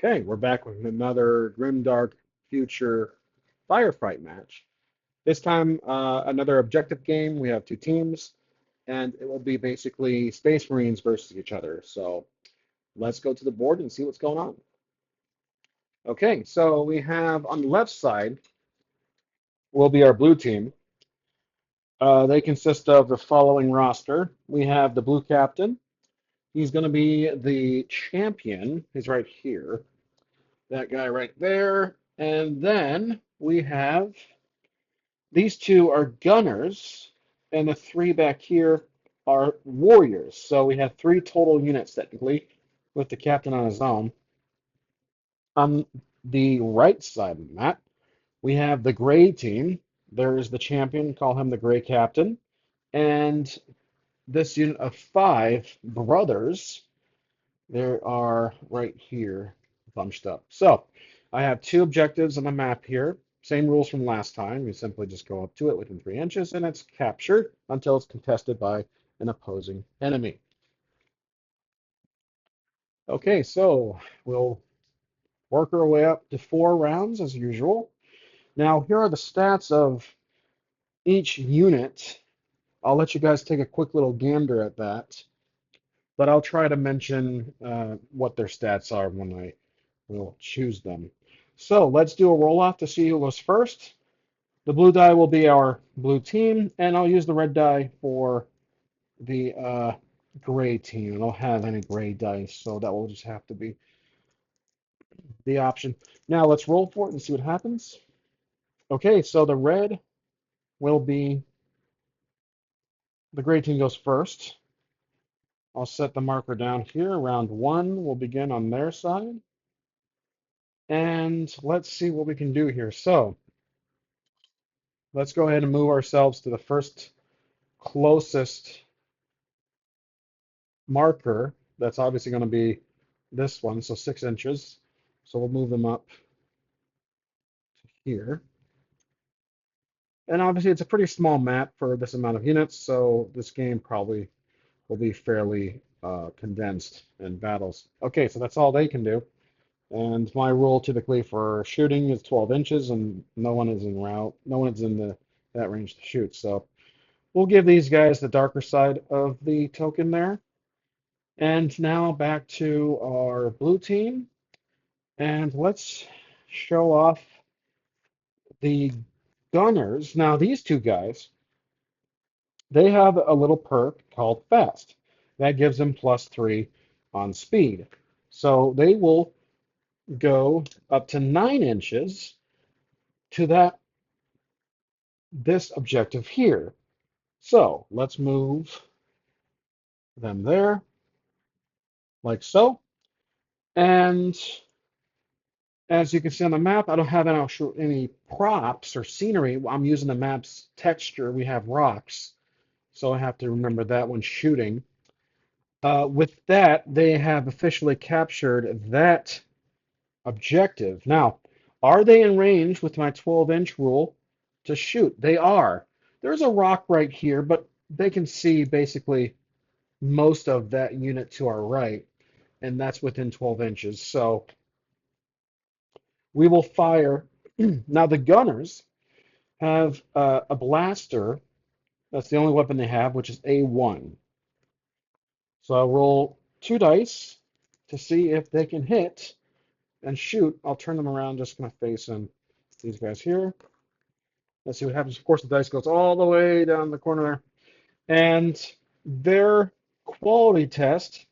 Okay, we're back with another Grimdark Future Firefight match. This time, another objective game. We have two teams, and it will be basically Space Marines versus each other. So let's go to the board and see what's going on. Okay, so we have on the left side will be our blue team. They consist of the following roster. We have the blue captain. He's going to be the champion. He's right here. That guy right there. And then we have these two are gunners, and the three back here are warriors. So we have three total units technically, with the captain on his own. On the right side of the map, we have the gray team. There's the champion, call him the gray captain. And this unit of five brothers, there are right here bunched up. So I have two objectives on the map here. Same rules from last time. You simply just go up to it within 3 inches and it's captured until it's contested by an opposing enemy. Okay, so we'll work our way up to 4 rounds as usual. Now, here are the stats of each unit. I'll let you guys take a quick little gander at that, but I'll try to mention what their stats are when I will choose them. So let's do a roll off to see who goes first. The blue die will be our blue team, and I'll use the red die for the gray team. I don't have any gray dice, so that will just have to be the option. Now let's roll for it and see what happens. Okay, so the red will be the gray team goes first. I'll set the marker down here. Round one will begin on their side. And let's see what we can do here. So let's go ahead and move ourselves to the first closest marker. That's obviously going to be this one, so 6 inches. So we'll move them up to here. And obviously it's a pretty small map for this amount of units, so this game probably will be fairly condensed in battles. Okay, so that's all they can do. And my rule typically for shooting is 12 inches, and no one is in route, no one is in that range to shoot. So we'll give these guys the darker side of the token there. And now back to our blue team, and let's show off the gunners. Now these two guys, they have a little perk called fast. That gives them +3 on speed. So they will go up to 9 inches to this objective here. So let's move them there, like so. And as you can see on the map, I don't have any props or scenery. I'm using the map's texture. We have rocks, so I have to remember that when shooting. With that, they have officially captured that objective. Now, are they in range with my 12-inch rule to shoot? They are. There's a rock right here, but they can see basically most of that unit to our right, and that's within 12 inches. So we will fire. Now, the gunners have a blaster. That's the only weapon they have, which is A1. So I'll roll 2 dice to see if they can hit and shoot. I'll turn them around, just going to face them. These guys here. Let's see what happens. Of course, the dice goes all the way down the corner there. And their quality test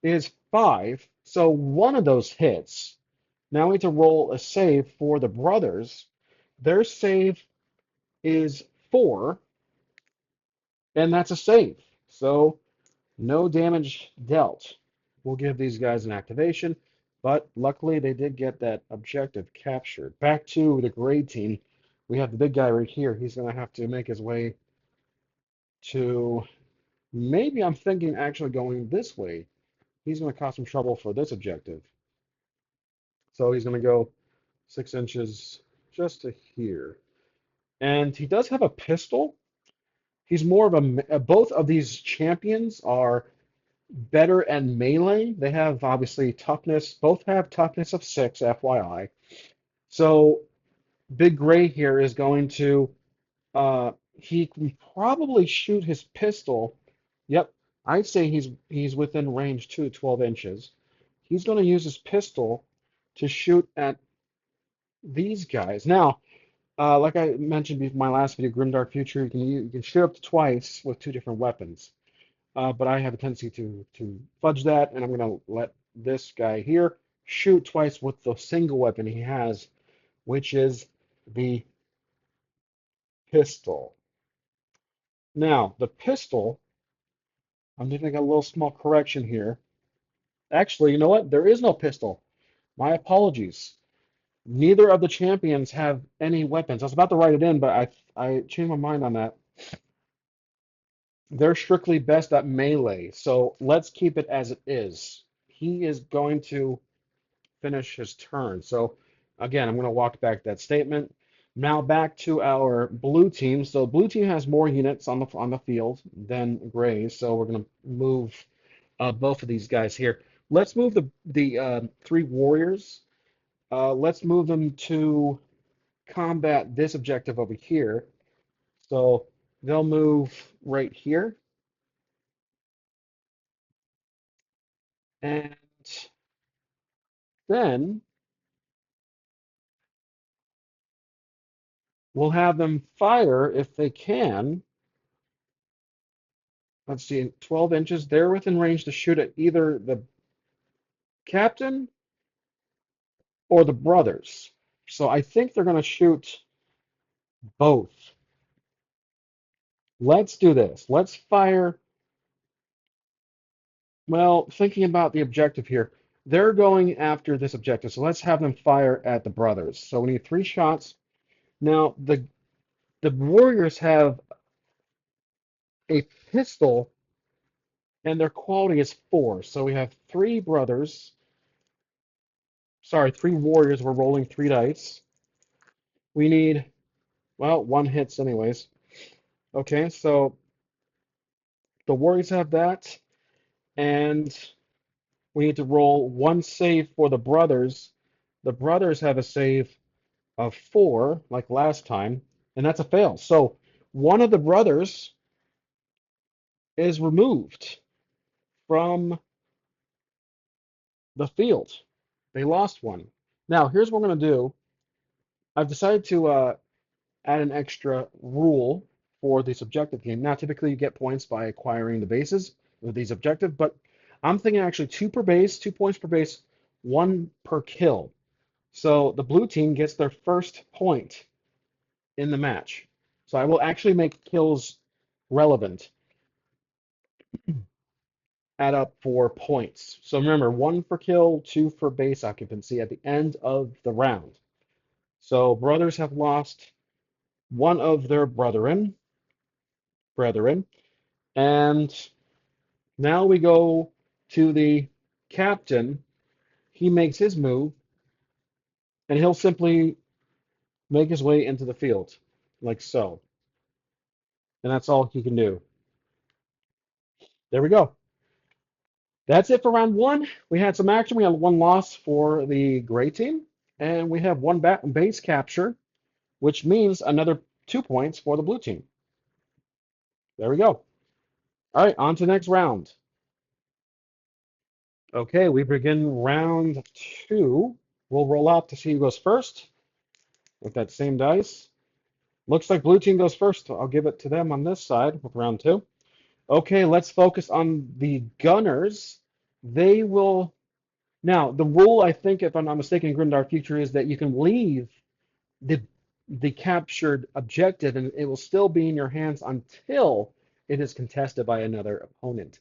is 5. So one of those hits. Now we need to roll a save for the brothers. Their save is 4, and that's a save. So no damage dealt. We'll give these guys an activation, but luckily they did get that objective captured. Back to the gray team. We have the big guy right here. He's going to have to make his way to, maybe I'm thinking actually going this way. He's going to cause some trouble for this objective. So he's going to go 6 inches just to here. And he does have a pistol. He's more of both of these champions are better at melee. They have obviously toughness, both have toughness of 6, FYI. So Big Gray here is going to he can probably shoot his pistol. Yep, I'd say he's within range too, 12 inches. He's going to use his pistol to shoot at these guys. Now, like I mentioned in my last video, Grimdark Future, you can shoot up to twice with 2 different weapons. But I have a tendency to fudge that, and I'm going to let this guy here shoot twice with the single weapon he has, which is the pistol. Now, the pistol, I'm just making a little small correction here. Actually, you know what? There is no pistol. My apologies. Neither of the champions have any weapons. I was about to write it in, but I changed my mind on that. They're strictly best at melee, so let's keep it as it is. He is going to finish his turn. So again, I'm going to walk back that statement. Now back to our blue team. So blue team has more units on the field than gray, so we're going to move both of these guys here. Let's move the 3 warriors. Let's move them to combat this objective over here. So they'll move right here, and then we'll have them fire if they can. Let's see, 12 inches. They're within range to shoot at either the captain or the brothers. So I think they're going to shoot both. Let's do this. Let's fire. Well, thinking about the objective here, they're going after this objective. So let's have them fire at the brothers. So we need 3 shots. Now, the warriors have a pistol, and their quality is 4. So we have 3 brothers. Sorry, 3 warriors. We're rolling 3 dice. We need, well, 1 hits anyways. Okay, so the warriors have that, and we need to roll 1 save for the brothers. The brothers have a save of 4, like last time, and that's a fail. So one of the brothers is removed from the field. They lost one. Now, here's what I'm going to do. I've decided to add an extra rule for this objective game. Now, typically you get points by acquiring the bases with these objectives, but I'm thinking actually 2 per base, 2 points per base, 1 per kill. So the blue team gets their first point in the match. So I will actually make kills relevant, add up for points. So remember, 1 for kill, 2 for base occupancy at the end of the round. So brothers have lost one of their brethren, and now we go to the captain. He makes his move, and he'll simply make his way into the field, like so. And that's all he can do. There we go. That's it for round 1. We had some action. We had 1 loss for the gray team, and we have 1 base capture, which means another 2 points for the blue team. There we go. All right, on to the next round. Okay, we begin round 2. We'll roll out to see who goes first with that same dice. Looks like blue team goes first. I'll give it to them on this side with round 2. Okay, let's focus on the gunners. They will. Now, the rule, I think, if I'm not mistaken, in Grimdark Future is that you can leave the the captured objective and it will still be in your hands until it is contested by another opponent.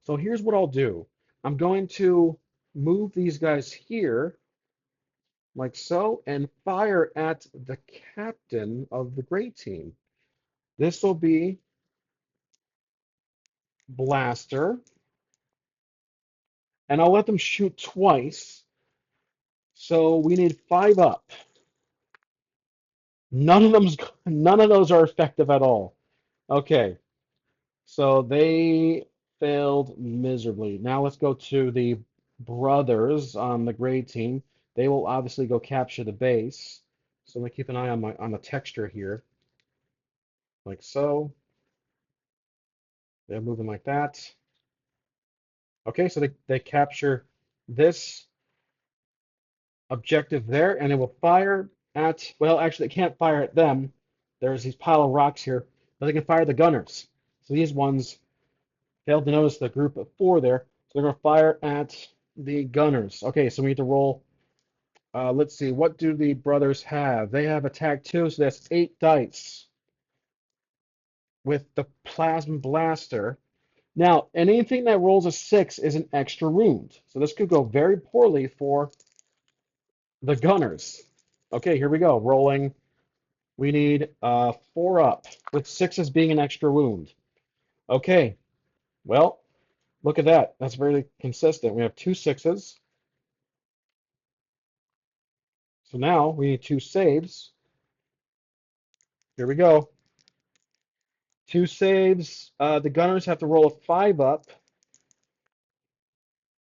So here's what I'll do. I'm going to move these guys here, like so, and fire at the captain of the gray team. This will be Blaster, and I'll let them shoot twice. So we need 5 up. None of those are effective at all. Okay, so they failed miserably. Now let's go to the brothers on the gray team. They will obviously go capture the base. So let me keep an eye on my on the texture here, like so. They're moving like that. Okay, so they capture this objective there, and it will fire at, well, actually, they can't fire at them. There's these pile of rocks here, but they can fire the gunners. So these ones failed to notice the group of four there, so they're going to fire at the gunners. Okay, so we need to roll. Let's see, what do the brothers have? They have attack two, so that's 8 dice with the plasma blaster. Now, anything that rolls a 6 is an extra wound. So this could go very poorly for the gunners. Okay, here we go. Rolling. We need 4 up, with 6s being an extra wound. Okay, well, look at that. That's very consistent. We have 2 6s. So now we need 2 saves. Here we go. 2 saves. The gunners have to roll a 5 up,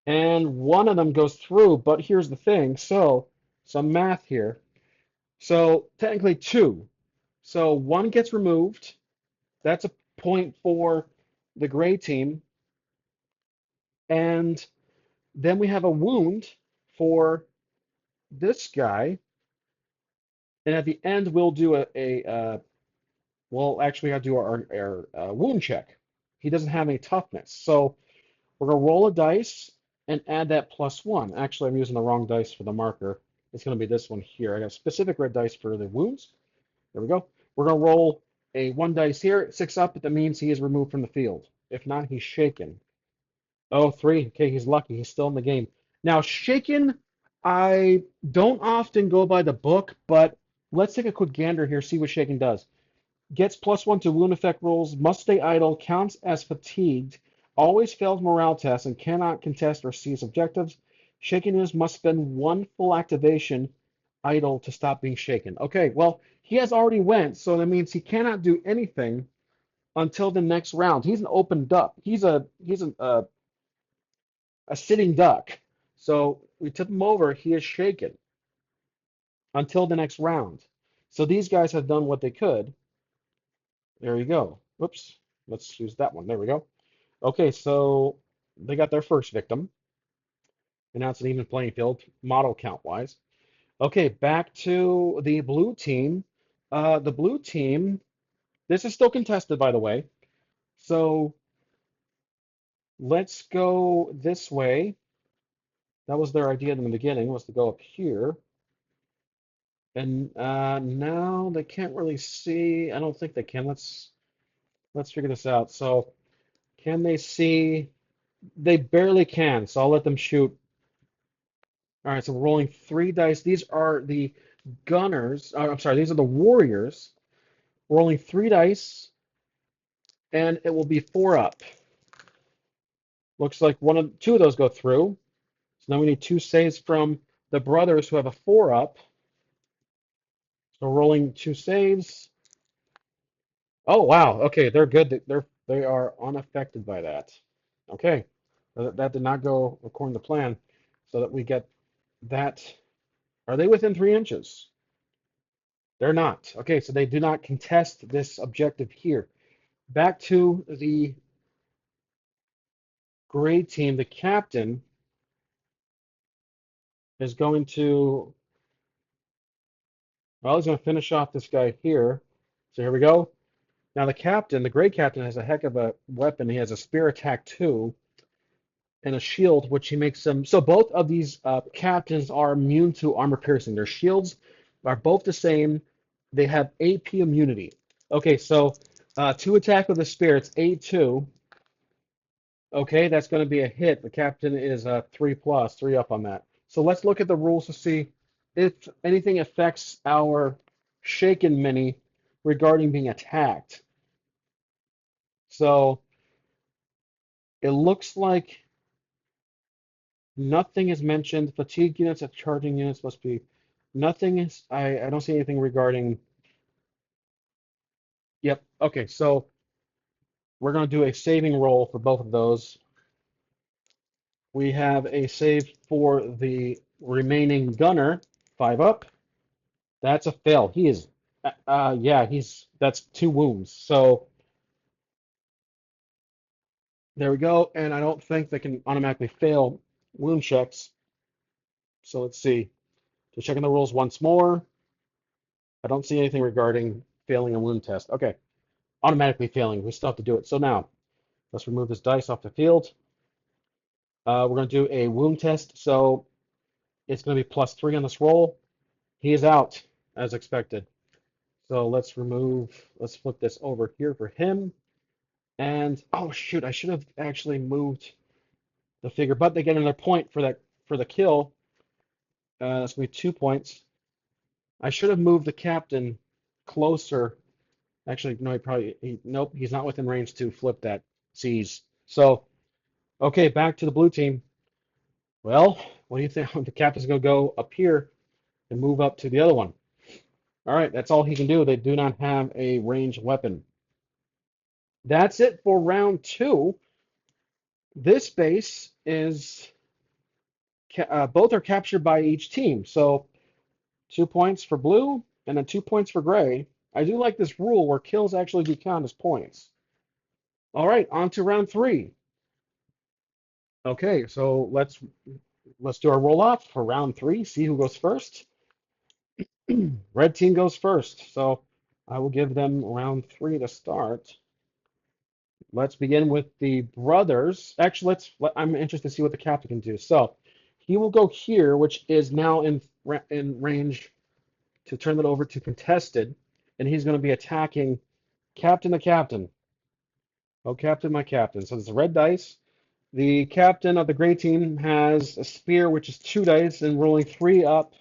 and one of them goes through. But here's the thing. So, some math here. So, technically 2. So, 1 gets removed. That's a point for the gray team. And then we have a wound for this guy. And at the end, we'll do well, actually, we have to do our wound check. He doesn't have any toughness. So we're going to roll a dice and add that +1. Actually, I'm using the wrong dice for the marker. It's going to be this one here. I got specific red dice for the wounds. There we go. We're going to roll a 1 dice here, 6 up. That means he is removed from the field. If not, he's shaken. Oh, 3. Okay, he's lucky. He's still in the game. Now, shaken, I don't often go by the book, but let's take a quick gander here, see what shaken does. Gets +1 to wound effect rolls, must stay idle, counts as fatigued, always fails morale tests, and cannot contest or seize objectives. Shaken is must spend 1 full activation idle to stop being shaken. Okay, well, he has already went, so that means he cannot do anything until the next round. He's an open duck. He's a sitting duck. So we tip him over. He is shaken until the next round. So these guys have done what they could. There you go. Whoops. Let's use that one. There we go. Okay, so they got their first victim. And now it's an even playing field, model count wise. Okay, back to the blue team. The blue team, this is still contested, by the way. So let's go this way. That was their idea in the beginning, was to go up here. And now they can't really see. I don't think they can. Let's figure this out. So can they see? They barely can. So I'll let them shoot. All right. So we're rolling 3 dice. These are the gunners. I'm sorry. These are the warriors. Rolling 3 dice, and it will be 4 up. Looks like 2 of those go through. So now we need 2 saves from the brothers who have a 4 up. So rolling 2 saves. Oh wow. Okay, they're good. They are unaffected by that. Okay. That did not go according to plan. So that we get that. Are they within 3 inches? They're not. Okay, so they do not contest this objective here. Back to the gray team. The captain is going to, well, he's going to finish off this guy here. So here we go. Now the captain, the gray captain, has a heck of a weapon. He has a spear attack too, and a shield, which he makes them. So both of these captains are immune to armor piercing. Their shields are both the same. They have AP immunity. Okay, so to attack with a spear, it's A2. Okay, that's going to be a hit. The captain is 3 plus, 3 up on that. So let's look at the rules to see if anything affects our shaken mini regarding being attacked. So it looks like nothing is mentioned. Fatigue units and charging units must be. Nothing is. I don't see anything regarding. Yep. Okay. So we're going to do a saving roll for both of those. We have a save for the remaining gunner, 5 up. That's a fail. He is, yeah, that's 2 wounds. So there we go. And I don't think they can automatically fail wound checks. So let's see. Just checking the rules once more. I don't see anything regarding failing a wound test. Okay, automatically failing. We still have to do it. So now let's remove this dice off the field. We're going to do a wound test. So it's going to be +3 on this roll. He is out as expected. So let's flip this over here for him. And oh shoot, I should have actually moved the figure, but they get another point for the kill. That's gonna be 2 points. I should have moved the captain closer. Actually, no, nope, he's not within range to flip that seize. So, okay, back to the blue team. Well, what do you think? The captain's gonna go up here and move up to the other one. All right, that's all he can do. They do not have a ranged weapon. That's it for round 2. This base is both are captured by each team. So 2 points for blue and then 2 points for gray. I do like this rule where kills actually do count as points. All right, on to round 3. Okay, so let's do our roll off for round 3. See who goes first. Red team goes first, so I will give them round 3 to start. Let's begin with the brothers. Actually, I'm interested to see what the captain can do. So he will go here, which is now in range to turn that over to contested, and he's going to be attacking captain the captain. Oh, captain, my captain. So it's a red dice. The captain of the gray team has a spear, which is 2 dice, and rolling 3 up.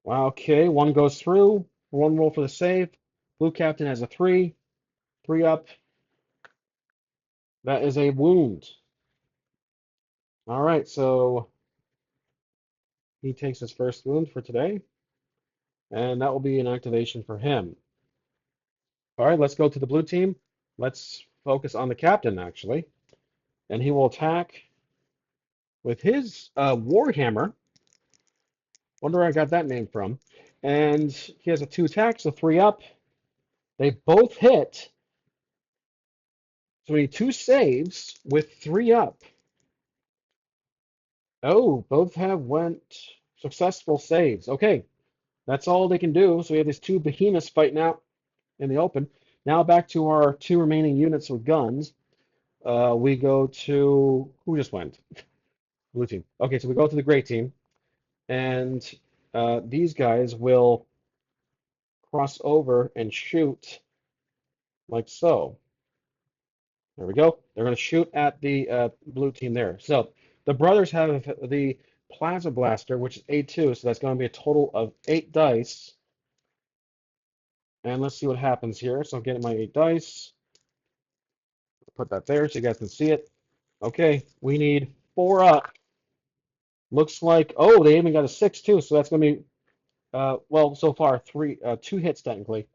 Wow, okay, 1 goes through. 1 roll for the save. Blue captain has a 3 up. That is a wound. All right, so he takes his first wound for today, and that will be an activation for him. All right, let's go to the blue team. Let's focus on the captain, actually. And he will attack with his Warhammer. Wonder where I got that name from. And he has a 2 attack, so 3 up. They both hit. So we need 2 saves with 3 up. Oh, both have went successful saves. Okay, that's all they can do. So we have these 2 behemoths fighting out in the open. Now back to our 2 remaining units with guns. We go to who just went? Blue team. Okay, so we go to the gray team, and these guys will cross over and shoot like so. There we go. They're going to shoot at the blue team there. So the brothers have the plasma blaster, which is A2, so that's going to be a total of 8 dice. And let's see what happens here. So I'm getting my 8 dice. Put that there so you guys can see it. Okay, we need 4 up. Looks like, oh, they even got a 6 too, so that's going to be, well, so far 2 hits technically.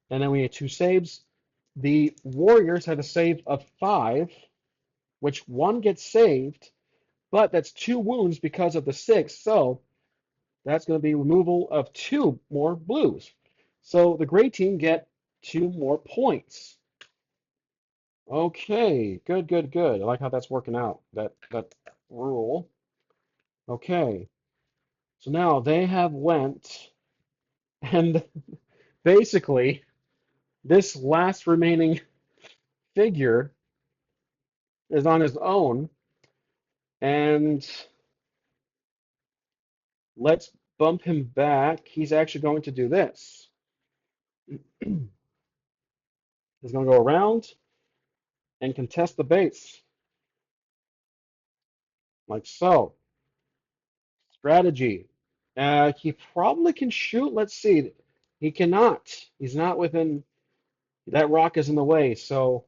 And then we need 2 saves. The Warriors have a save of 5, which 1 gets saved, but that's 2 wounds because of the 6. So that's going to be removal of 2 more blues. So the gray team get 2 more points. Okay, good, good, good. I like how that's working out, that rule. Okay, so now they have went, and basically this last remaining figure is on his own, and let's bump him back. He's actually going to do this. He's going to go around and contest the base, like so. Strategy. He probably can shoot. Let's see. He cannot. He's not within. That rock is in the way, so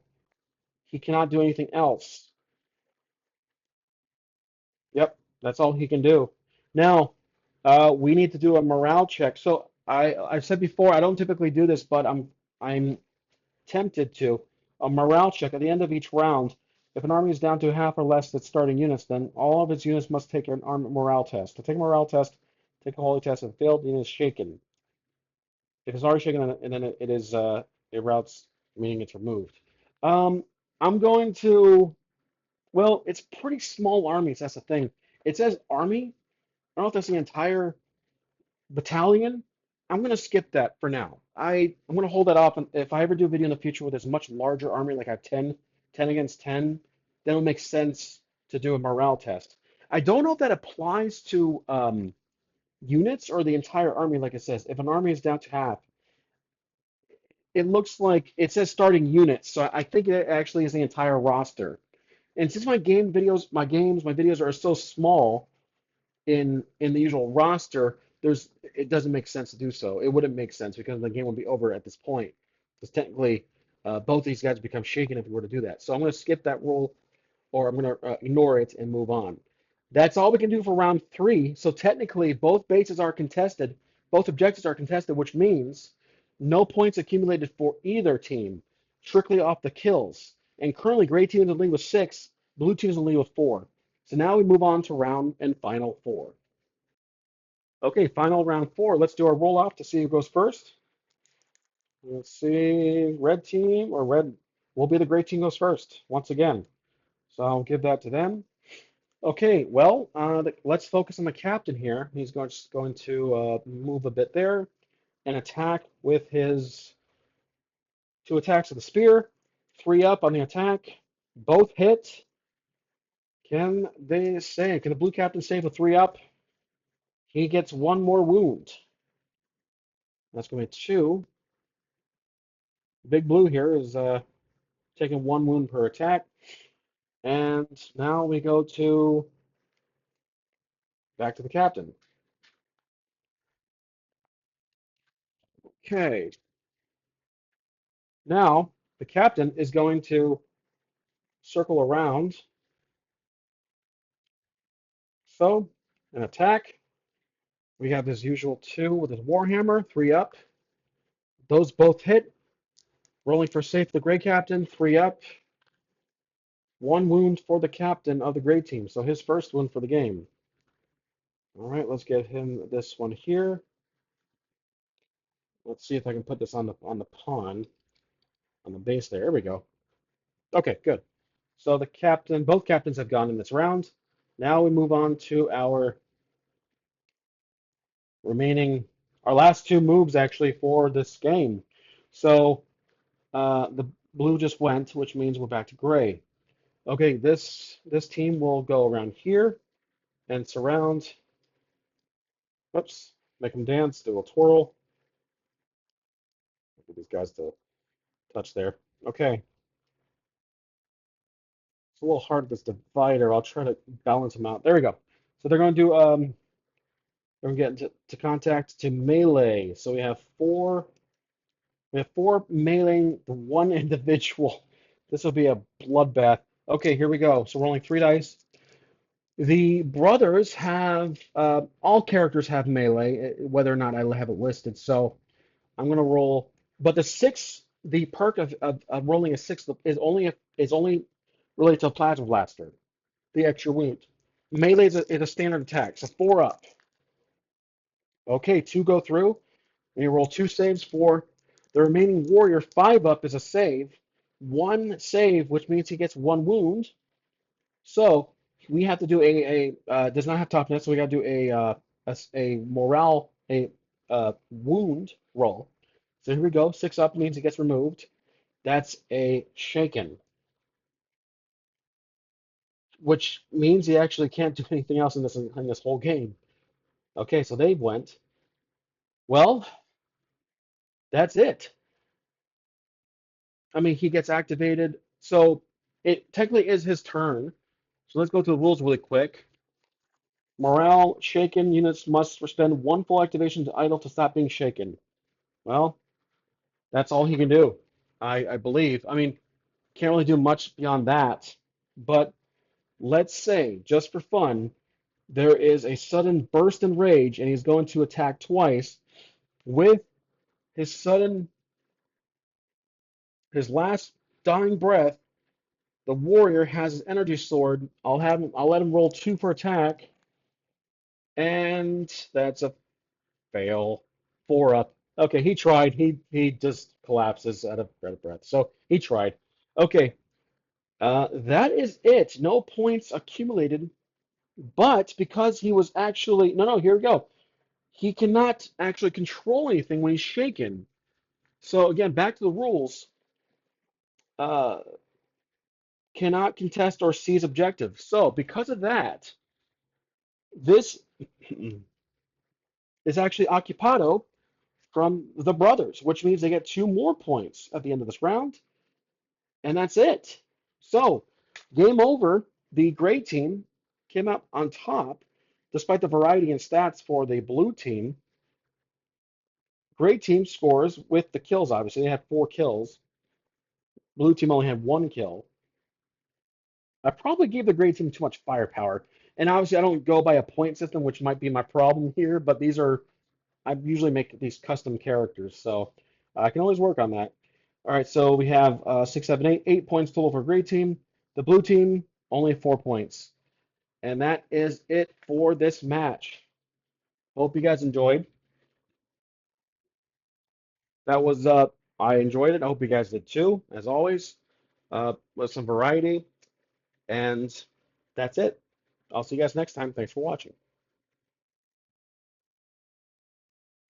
he cannot do anything else. Yep, that's all he can do. Now, we need to do a morale check. So I've said before I don't typically do this, but I'm tempted to. a morale check at the end of each round. If an army is down to half or less its starting units, then all of its units must take an army morale test. To take a morale test, take a holy test. If failed, the unit is shaken. If it's already shaken, and then it is it routes, meaning it's removed. Um, I'm going to. Well, it's pretty small armies. That's the thing. It says army. I don't know if that's the entire battalion. I'm going to skip that for now. I'm going to hold that off. And if I ever do a video in the future with this much larger army, like I have 10 against 10, then it'll make sense to do a morale test. I don't know if that applies to units or the entire army, like it says. If an army is down to half, it looks like it says starting units. So I think it actually is the entire roster. And since my videos are so small, in the usual roster, it doesn't make sense to do so. It wouldn't make sense because the game would be over at this point. Because technically, both these guys become shaken if we were to do that. So I'm going to skip that rule, or I'm going to ignore it and move on. That's all we can do for round three. So technically, both bases are contested, both objectives are contested, which means no points accumulated for either team, strictly off the kills. And currently, gray team is in the lead with 6, blue team is in the lead with 4. So now we move on to round and final 4. Okay, final round 4. Let's do our roll off to see who goes first. Let's see, red team or red will be the gray team goes first once again. So I'll give that to them. Okay, well, let's focus on the captain here. He's going to move a bit there and attack with his 2 attacks with the spear. 3 up on the attack. Both hit. Can they save? Can the blue captain save with 3 up? He gets 1 more wound. That's going to be 2. Big blue here is taking 1 wound per attack. And now we go to back to the captain. Okay. Now the captain is going to circle around. So an attack. We have his usual 2 with his warhammer, 3 up. Those both hit. Rolling for safe the gray captain, 3 up. 1 wound for the captain of the gray team. So his first wound for the game. All right, let's get him this one here. Let's see if I can put this on the pawn, on the base there. There we go. Okay, good. So both captains have gone in this round. Now we move on to our remaining, our last 2 moves actually for this game. So the blue just went, which means we're back to gray. Okay, this team will go around here and surround. Oops, make them dance, do a twirl. Get these guys to touch there. Okay, it's a little hard with this divider. I'll try to balance them out. There we go. So they're going to do we're going to get into contact to melee. So we have four meleeing the 1 individual. This will be a bloodbath. Okay, here we go. So we're rolling 3 dice. The brothers have all characters have melee, whether or not I have it listed. So I'm gonna roll, but the perk of rolling a 6 is only related to a plasma blaster, the extra wound. Melee is a standard attack, so 4 up. Okay, 2 go through. And you roll 2 saves for the remaining warrior. 5 up is a save. 1 save, which means he gets 1 wound. So we have to do does not have toughness, so we got to do a morale wound roll. So here we go. 6 up means it gets removed. That's a shaken, which means he actually can't do anything else in this whole game. Okay, so they went. Well, that's it. I mean, he gets activated. So it technically is his turn. So let's go through the rules really quick. Morale shaken units must spend 1 full activation to idle to stop being shaken. Well, that's all he can do, I believe. I mean, can't really do much beyond that. But let's say, just for fun, there is a sudden burst in rage and he's going to attack twice with his sudden, his last dying breath, the warrior has his energy sword. I'll let him roll 2 for attack, and that's a fail. 4 up. Okay, he tried. He just collapses out of breath. So he tried. Okay, that is it. No points accumulated. But because he was actually no, here we go. He cannot actually control anything when he's shaken. So again, back to the rules. Uh, cannot contest or seize objectives. So because of that, this is actually occupado from the brothers, which means they get 2 more points at the end of this round, and that's it. So game over. The gray team came out on top, despite the variety in stats for the blue team. Gray team scores with the kills, obviously. They had 4 kills. Blue team only had 1 kill. I probably gave the gray team too much firepower. And obviously, I don't go by a point system, which might be my problem here, but these are, I usually make these custom characters, so I can always work on that. All right, so we have 6, 7, 8, 8 points total for gray team. The blue team, only 4 points. And that is it for this match. Hope you guys enjoyed. That was, I enjoyed it. I hope you guys did too, as always, with some variety. And that's it. I'll see you guys next time. Thanks for watching.